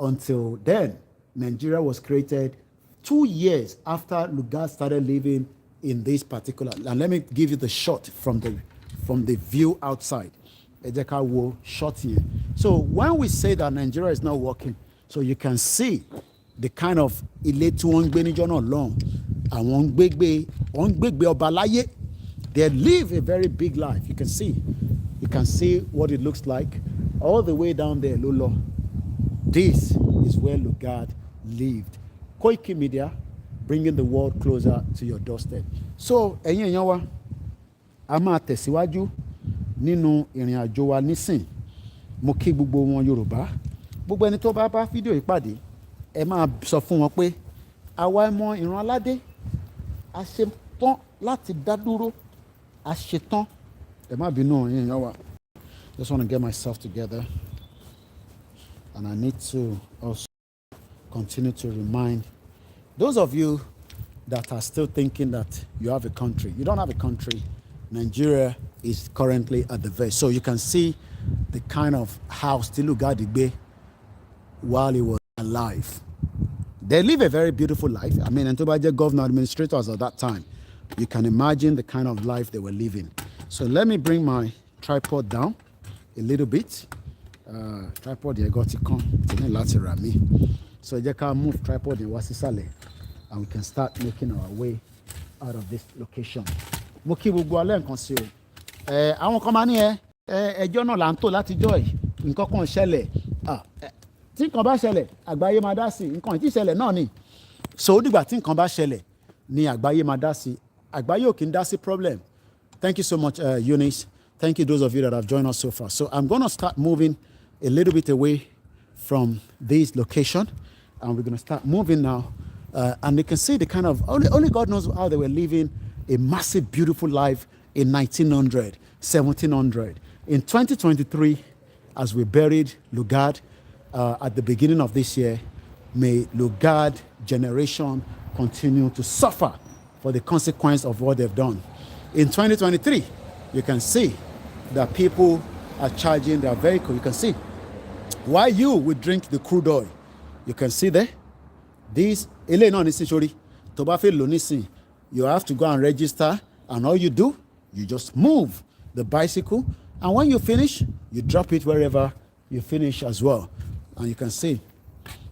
Until then, Nigeria was created 2 years after Lugard started living in this particular. And let me give you the shot from the view outside. Ejeka wo shot here. So when we say that Nigeria is not working, so you can see the kind of ilé tí wọ́n ń gbé níjọ́ náà lọ́hùn. Àwọn ń gbégbé ọba láyé. They live a very big life. You can see what it looks like all the way down there, Lolo. This is where Lugard lived. Koiki Media, bringing the world closer to your doorstep. So, ẹ̀yin èèyàn wa, a máa tẹ̀síwájú nínú ìrìn àjò wa nísìn. Mo kí gbogbo wọn Yorùbá. Gbogbo ẹni tó bá fídíò ìpàdé, ẹ máa sọ fún wọn pé àwa ọmọ ìran aládé a ṣe tán láti dá dúró. A ṣe tán. Ẹ má bínú ẹ̀yin èèyàn wa. Just want to get myself together. And I need to also continue to remind those of you that are still thinking that you have a country. You don't have a country. Nigeria is currently at the verge. So you can see the kind of house Lugard Igbe while he was alive. They live a very beautiful life. I mean, and to be governor administrators at that time, you can imagine the kind of life they were living. So let me bring my tripod down a little bit. Tripod here got it come to lateral me. So you can move tripod in Wasisale and we can start making our way out of this location. Mo kí gbogbo alẹ́ nǹkan sí o. Àwọn kan máa ní ẹjọ́ náà là ń tò láti jọ́ yìí. Nǹkan kan ṣẹlẹ̀. Tí nǹkan bá ṣẹlẹ̀, àgbáyé máa dá sí. Nǹkan tí ṣẹlẹ̀ náà ni. So ó dìgbà tí nǹkan bá ṣẹlẹ̀ ni àgbáyé máa dá sí. Àgbáyé ò kí ń dá sí problem. Thank you so much, Eunice. Thank you, those of you that have joined us so far. So I'm going to start moving a little bit away from this location, and we're going to start moving now. And you can see the kind of, only God knows how they were living a massive, beautiful life in 1900, 1700. In 2023, as we buried Lugard at the beginning of this year, may Lugard generation continue to suffer for the consequence of what they've done. In 2023, you can see that people are charging their vehicle. You can see why you would drink the crude oil. You can see there. This, you have to go and register, and all you do, you just move the bicycle, and when you finish, you drop it wherever you finish as well. And you can see,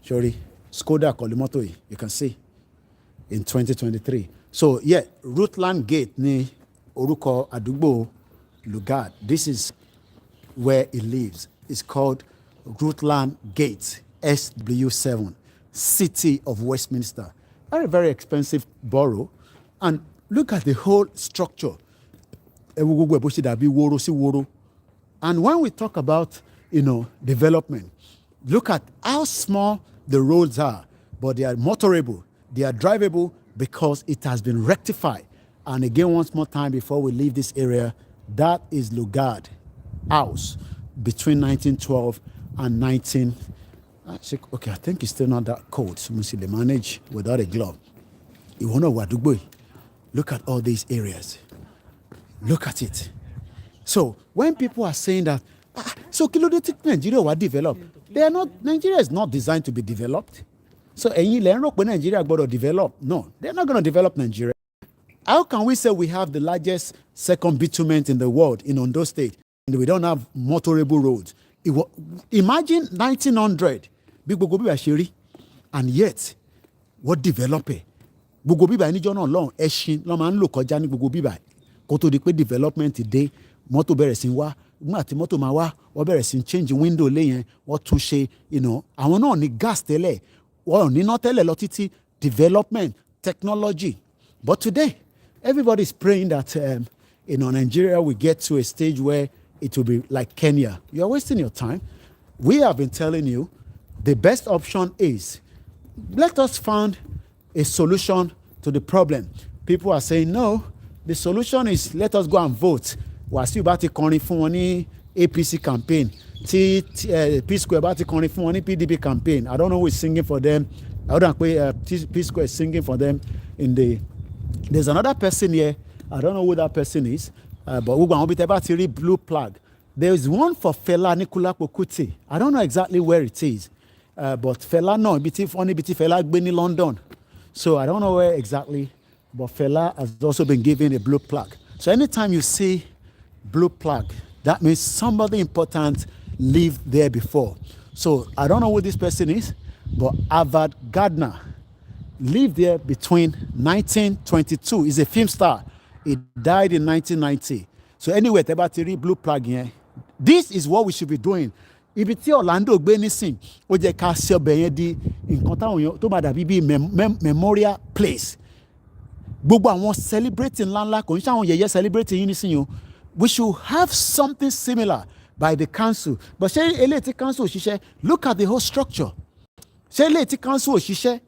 Shori, Skoda Kolimoto, you can see in 2023. So yeah, Rutland Gate ni Oruko Adugbo Lugard. This is where he lives. It's called Rutland Gate, SW7, City of Westminster. Very, very expensive borough. And look at the whole structure. And when we talk about, development, look at how small the roads are, but they are motorable, they are drivable because it has been rectified. And again, once more time before we leave this area, that is Lugard House between 1912 and 19... Okay, I think it's still not that cold. So they manage without a glove. You want to Wadugboy? Look at all these areas. Look at it. So when people are saying that, so Nigeria was developed, they are not. Nigeria is not designed to be developed. So Nigeria got to develop. No, they're not going to develop Nigeria. How can we say we have the largest second bitumen in the world in Ondo State and we don't have motorable roads? Imagine 1900, and yet what develop it? Gbogbo bíbá ẹni jọ náà lọ́hùn ẹṣin lọ́ máa ń lò kọjá ní gbogbo bíbá kó tó di pé development dé mọ́tò bẹ̀rẹ̀ sí wá nígbà tí mọ́tò máa wá wọ́n bẹ̀rẹ̀ sí change window lé yẹn wọ́n tún ṣe àwọn náà ní gas tẹ́lẹ̀ wọ́n ò ní iná tẹ́lẹ̀ lọ títí development technology. But today everybody is praying that Nigeria will get to a stage where it will be like Kenya. You are wasting your time. We have been telling you the best option is let us find a solution to the problem. People are saying, no, the solution is let us go and vote. Wàsíù bá ti kọrin fún wọn ní APC campaign. P-Square bá ti kọrin fún wọn ní PDP campaign. I don't know who is singing for them. I don't know P-Square is singing for them There's another person here. I don't know who that person is. But gbogbo àwọn bí tẹ́ bá ti rí blue flag. There is one for Fela Anikulapo Kuti. I don't know exactly where it is. But Fela náà ibi tí Fela gbé ní London. So I don't know where exactly, but Fela has also been given a blue plaque. So anytime you see blue plaque, that means somebody important lived there before. So I don't know who this person is, but Avad Gardner lived there between 1922. He's a film star. He died in 1990. So anyway, Tebatiri blue plaque here. This is what we should be doing. Ibi tí Orlando gbé nísìn ó jẹ́ ká ṣe ọbẹ̀ yẹn di nǹkan táwọn èèyàn tó máa dàbí bíi memorial place. Gbogbo àwọn celebrating ńláńlá kò ní sáwọn yẹ̀yẹ́ celebrating yín nísìn o. We should have something similar by the council. But ṣé eléyìí tí council òṣìṣẹ́, look at the whole structure. Ṣé eléyìí tí council òṣìṣẹ́,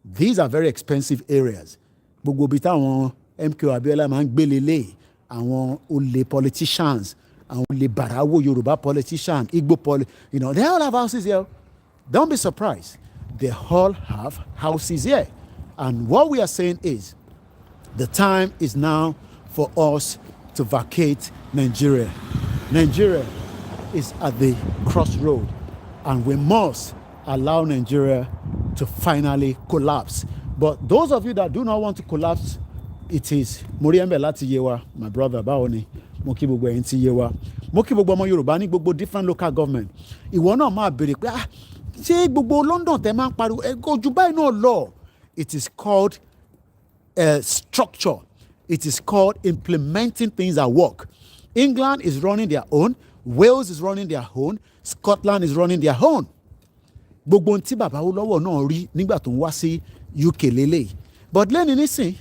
these are very expensive areas. Gbogbo ibi táwọn MK Abiola máa ń gbé lélẹ̀ àwọn olè politicians. And only Barawo Yoruba politician, Igbo they all have houses here. Don't be surprised. They all have houses here. And what we are saying is, the time is now for us to vacate Nigeria. Nigeria is at the crossroad, and we must, allow Nigeria to finally collapse. But those of you that do not want to collapse, it is Moriembe láti Yewa, my brother, báwo ni, mo kí gbogbo ẹ̀yin tí Yewa, mo kí gbogbo ọmọ Yorùbá ní gbogbo different local government. Ìwọ náà máa béèrè pé ṣé gbogbo London tẹ máa ń pariwo ojú báyìí náà lọ. It is called structure. It is called implementing things at work. England is running their own. Wales is running their own. Scotland is running their own. Gbogbo ohun tí bàbá Awólọ́wọ̀ náà rí nígbà tó ń wá sí UK lélẹ̀. But lẹ́ni nísìn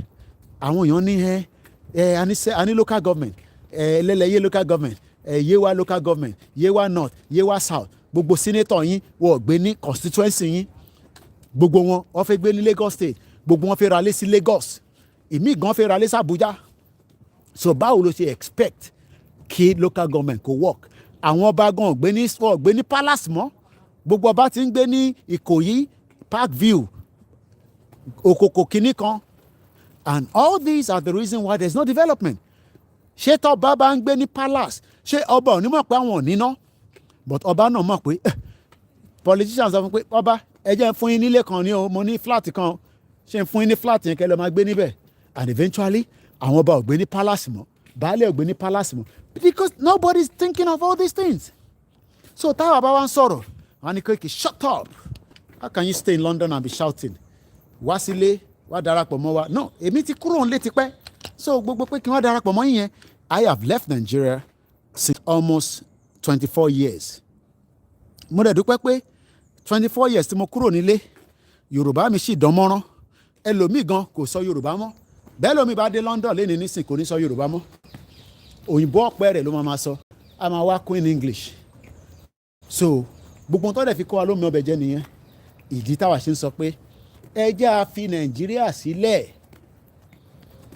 àwọn èèyàn ní a ní local government, Ẹlẹ́lẹ́yẹ local government, Yewa local government, Yewa north, Yewa south. Gbogbo senator yín wọ́n gbé ní constituency yín. Gbogbo wọn wọ́n fẹ́ gbé ní Lagos state. Gbogbo wọn fẹ́ ra lé sí Lagos. Ìmí gan fẹ́ ra lé sí Abuja. So báwo ló ṣe expect kí local government kó work? Àwọn ọba gan gbé ní palace mọ́. Gbogbo ọba ti ń gbé ní Ìkòyí, Parkview, Okoko kìíní kan. And all these are the reason why there's no development. Ṣé tọ́ba bá ń gbé ní palace? Ṣé ọba ò ní mọ̀ pé àwọn ò níná? But ọba náà mọ̀ pé politicians sọ fún pé ọba ẹ jẹ́ ń fún yín nílé kan ní o, mo ní flat kan, ṣé ń fún yín ní flat yẹn kẹ́ lọ máa gbé níbẹ̀? And eventually àwọn ọba ò gbé ní palace mọ́, baálé ò gbé ní palace mọ́, because nobody is thinking of all these things. So táwa bá wá ń sọ̀rọ̀ wọ́n ní kéèké shut up, how can you stay in London and be shouting? Wá sílé wá darapọ̀ mọ́ wa. No, èmi ti kúrò nílé tipẹ́. So gbogbo pé kí wọ́n darapọ̀ mọ́ yín yẹn. I have left Nigeria since almost 24 years. Mo dẹ̀ dúpẹ́ pé 24 years tí mo kúrò nílé, Yorùbá mi sì dán mọ́rán. Ẹlòmíì gan kò sọ Yorùbá mọ́. Bẹ́ẹ̀ lómi bá dé London léni nísìn kò ní sọ Yorùbá mọ́. Òyìnbó ọ̀pẹ rẹ̀ ló máa sọ. A máa wá Queen English. So gbogbo tó dẹ̀ fi kọ́ wa lómi ọbẹ̀ jẹ́ nìyẹn. Ìdí táwa ṣe ń sọ pé ẹ jẹ́ a fi Nàìjíríà sílẹ̀.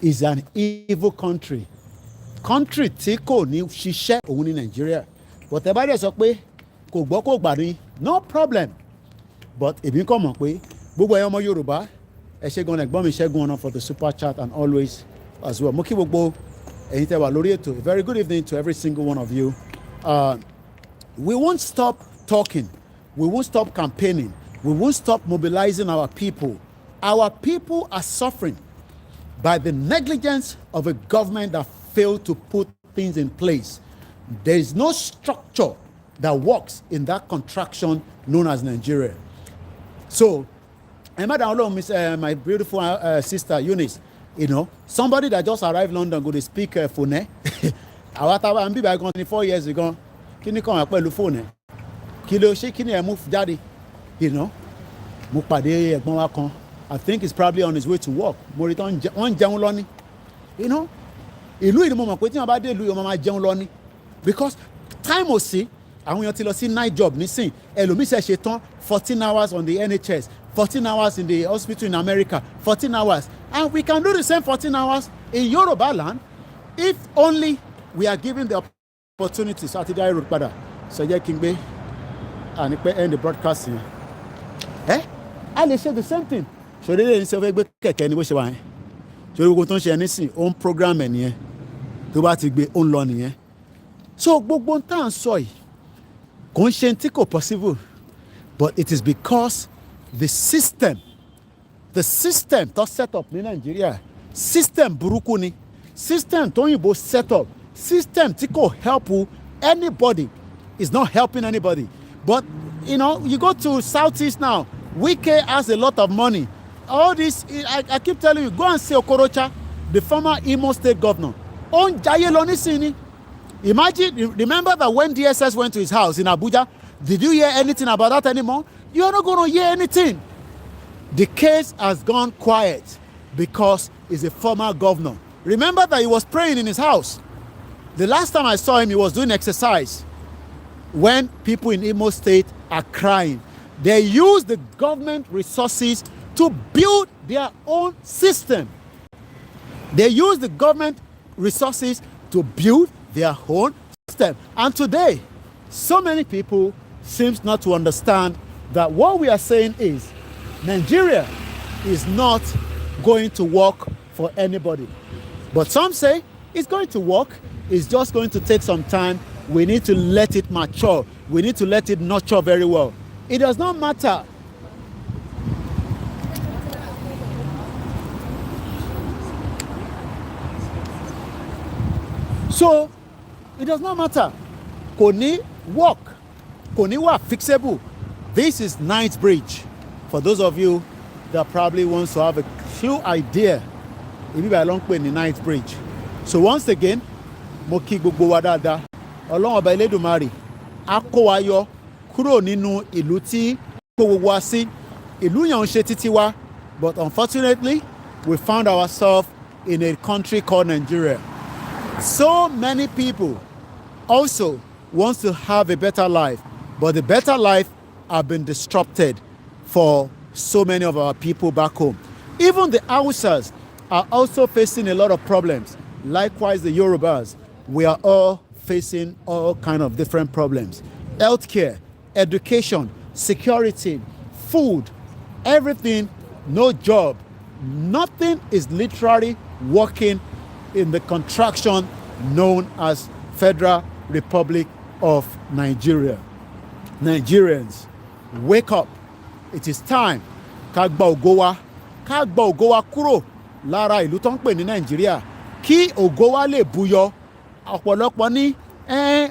Is an evil country. Country tí kò ní ṣiṣẹ́ òun ní Nàìjíríà. But ẹ bá dẹ̀ sọ pé kò gbọ́ kò gbà ní, no problem. But èmi kàn mọ̀ pé gbogbo ẹ̀yàn ọmọ Yorùbá ẹ ṣé gan ẹ̀gbọ́n mi Ṣẹ́gun ọ̀nà for the super chat and always as well. Mo kí gbogbo ẹ̀yin tẹ́ wà lórí ètò. Very good evening to every single one of you. We won't stop talking. We won't stop campaigning. We won't stop mobilizing our people. Our people are suffering by the negligence of a government that failed to put things in place. There is no structure that works in that contraction known as Nigeria. So, my beautiful sister Eunice, you know, somebody that just arrived in London go to speak phone. Àwọn táwa ń bí báyìí gan 24 years ago, kí ni kàn wá pẹ̀lú phone? Kí ló ṣe kí ni ẹ̀ mú jáde? You know, mo pàdé ẹ̀gbọ́n wa kan. I think he's probably on his way to work. Mo rí tán wọ́n ń jẹun lọ ní. You know, ìlú ìlú mo mọ̀ pé tí wọ́n bá dé ìlú yìí wọ́n máa jẹun lọ ní. Because time ò sí, àwọn èèyàn ti lọ sí night job nísìn. Ẹlòmíì ṣe ṣe tán 14 hours on the NHS, 14 hours in the hospital in America, 14 hours. And we can do the same 14 hours in Yoruba land if only we are given the opportunity. So àti dáhìí road padà. So jẹ́ kí n gbé àní pé end the broadcast yẹn. I lè ṣe the same thing. Ṣòro lè ní sọ fẹ́ gbé kẹ̀kẹ́ ní bó ṣe wà yẹn. Ṣòro gbogbo tó ń ṣe ẹni sìn ó ń program ẹ̀ nìyẹn. Tó bá ti gbé ó ń lọ nìyẹn. So gbogbo tá à ń sọ yìí kò ń ṣe tí kò possible, but it is because the system tó set up ní Nàìjíríà, system burúkú ni, system tó yìnbó set up, system tí kò help anybody, is not helping anybody. But you know, you go to Southeast now, Wike has a lot of money. All this, I keep telling you, go and see Okorocha, the former Imo State governor. Ó ń jayé lọ nísìnyí. Imagine, remember that when DSS went to his house in Abuja, did you hear anything about that anymore? You're not going to hear anything. The case has gone quiet because he's a former governor. Remember that he was praying in his house. The last time I saw him, he was doing exercise. When people in Imo State are crying, they use the government resources to build their own system. They use the government resources to build their own system. And today, so many people seem not to understand that what we are saying is Nigeria is not going to work for anybody. But some say it's going to work. It's just going to take some time. We need to let it mature. We need to let it nurture very well. It does not matter. So, it does not matter. Kò ní work, kò ní wà fixable. This is Night Bridge. For those of you that probably wants to have a clear idea, ibi báyìí ló ń pè ní Night Bridge. So once again, mo kí gbogbo wa dáadáa. Ọlọ́run ọba Elédùmarè á kó wa yọ kúrò nínú ìlú tí kó gbogbo wa sí. Ìlú yẹn ń ṣe títí wa, but unfortunately, we found ourselves in a country called Nigeria. So many people also wants to have a better life, but the better life have been disrupted for so many of our people back home. Even the Hausas are also facing a lot of problems. Likewise, the Yorubas, we are all facing all kind of different problems. Healthcare, education, security, food, everything, no job. Nothing is literally working in the contraction known as Federal Republic of Nigeria. Nigerians, wake up. It is time. Ká gba ògo wa kúrò lára ìlú tó ń pè ní Nàìjíríà kí ògo wa lè búyọ. Ọ̀pọ̀lọpọ̀ ní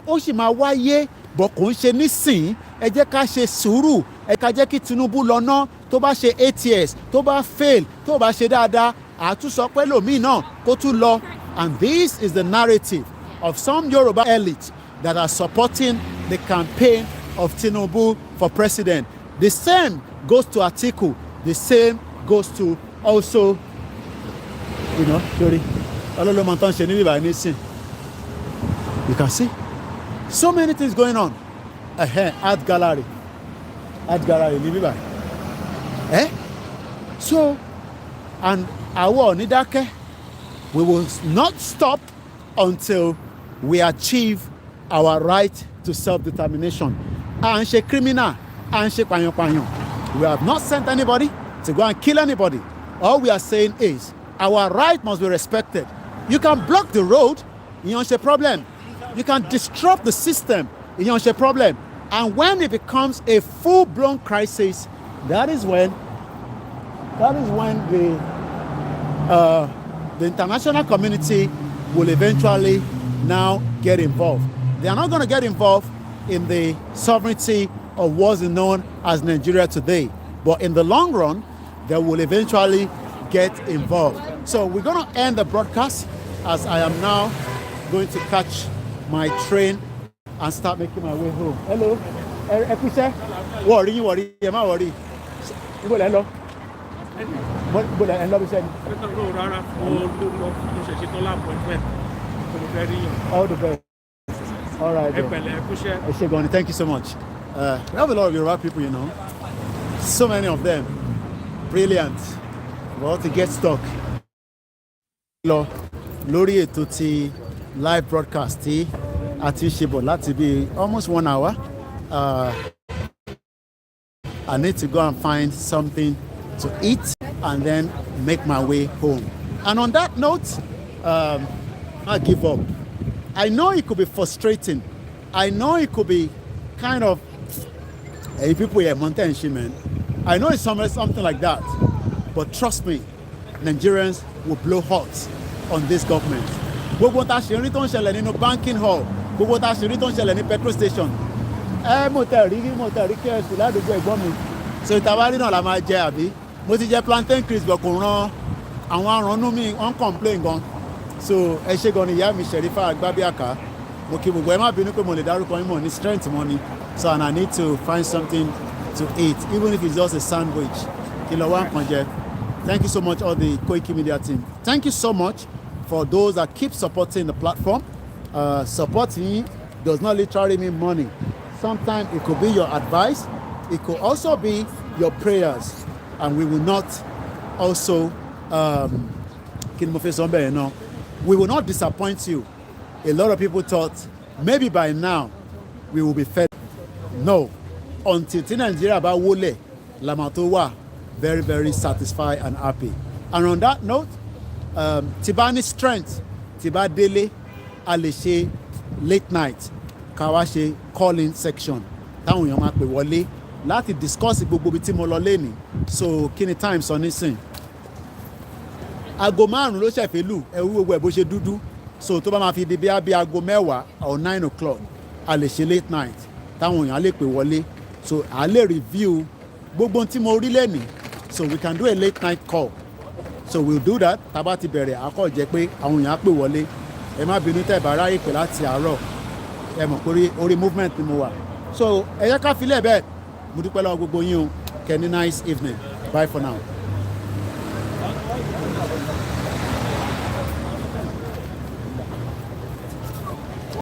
ó sì máa wáyé bọ̀ kò ń ṣe nísìn. Ẹ jẹ́ ká ṣe sùúrù. Ẹ ká jẹ́ kí Tinubu lọ ná tó bá ṣe 8 years tó bá fail tó bá ṣe dáadáa àtúnṣọ pé lòmíì náà kó tún lọ. And this is the narrative of some Yoruba elites that are supporting the campaign of Tinubu for president. The same goes to Atiku. The same goes to also, sorry, you can see so many things going on. Art gallery, So, and our Nidake, we will not stop until we achieve our right to self-determination. And she criminal, and she panyo. We have not sent anybody to go and kill anybody. All we are saying is our right must be respected. You can block the road, you don't have a problem. You can disrupt the system, you don't have a problem. And when it becomes a full-blown crisis, that is when the international community will eventually now get involved. They are not going to get involved in the sovereignty of what is known as Nigeria today. But in the long run, they will eventually get involved. So we're going to end the broadcast as I am now going to catch my train and start making my way home. Hello. Ekushe. Worry, am I worried? Hello. All the best. All right. Thank you so much. We have a lot of Yoruba people, So many of them. Brilliant. Well, to get stuck. Lórí ètò ti live broadcast tí a ti ṣe bọ̀ láti bí almost 1 hour. I need to go and find something to eat and then make my way home. And on that note, I give up. I know it could be frustrating. I know it could be kind of, hey, people here, mountain man. I know it's something like that. But trust me, Nigerians will blow hot on this government. Gbogbo ta ṣe rí tó ń ṣẹlẹ̀ nínú banking hall, gbogbo ta ṣe rí tó ń ṣẹlẹ̀ ní petrol station. Mo tẹ̀ rí KFC ládùúgbò ẹ̀gbọ́n mi. So ìtàwárí náà la máa jẹ àbí. Mo ti jẹ plantain crisp bọ̀ kò ràn àwọn arànú mi wọ́n complain gan. So ẹ ṣé gan ni ìyá mi Sherifa Agbabiaka. Mo kí gbogbo ẹ má bínú pé mo lè dárúkọ yín mọ̀ ní strength money. So and I need to find something to eat, even if it's just a sandwich. Kí lọ wá nǹkan jẹ. Thank you so much, all the Koiki Media team. Thank you so much for those that keep supporting the platform. Supporting does not literally mean money. Sometimes it could be your advice. It could also be your prayers. And we will not also, we will not disappoint you. A lot of people thought maybe by now we will be fed. No. Until Nigeria ba wole, Lamatowa, very, very satisfied and happy. And on that note, Tibani strength, Tiba Dele, Aleshe, late night, Kawashi calling section. Táwọn èèyàn máa pè wọlé láti discuss gbogbo ibi tí mo lọ lénìí. So kí ni time sọ nísìn? Aago 5 ló ṣẹ̀fẹ̀ lù ẹ̀rú gbogbo ẹ̀ bó ṣe dúdú. So tó bá máa fi di bí aago 10 or 9 o'clock a lè ṣe late night táwọn èèyàn á lè pè wọlé. So a lè review gbogbo ohun tí mo rí lénìí. So we can do a late night call. So we'll do that. Tá bá ti bẹ̀rẹ̀ àkọ́ jẹ́ pé àwọn èèyàn á pè wọlé. Ẹ má bínú tẹ́ bá ráyè pè láti àárọ̀. Ẹ mọ̀ pé orí movement ni mo wà. So ẹ yẹ ká filẹ̀ bẹ́ẹ̀. Mo dúpẹ́ lọ́wọ́ gbogbo yín o. Kẹ́ ní nice evening. Bye for now.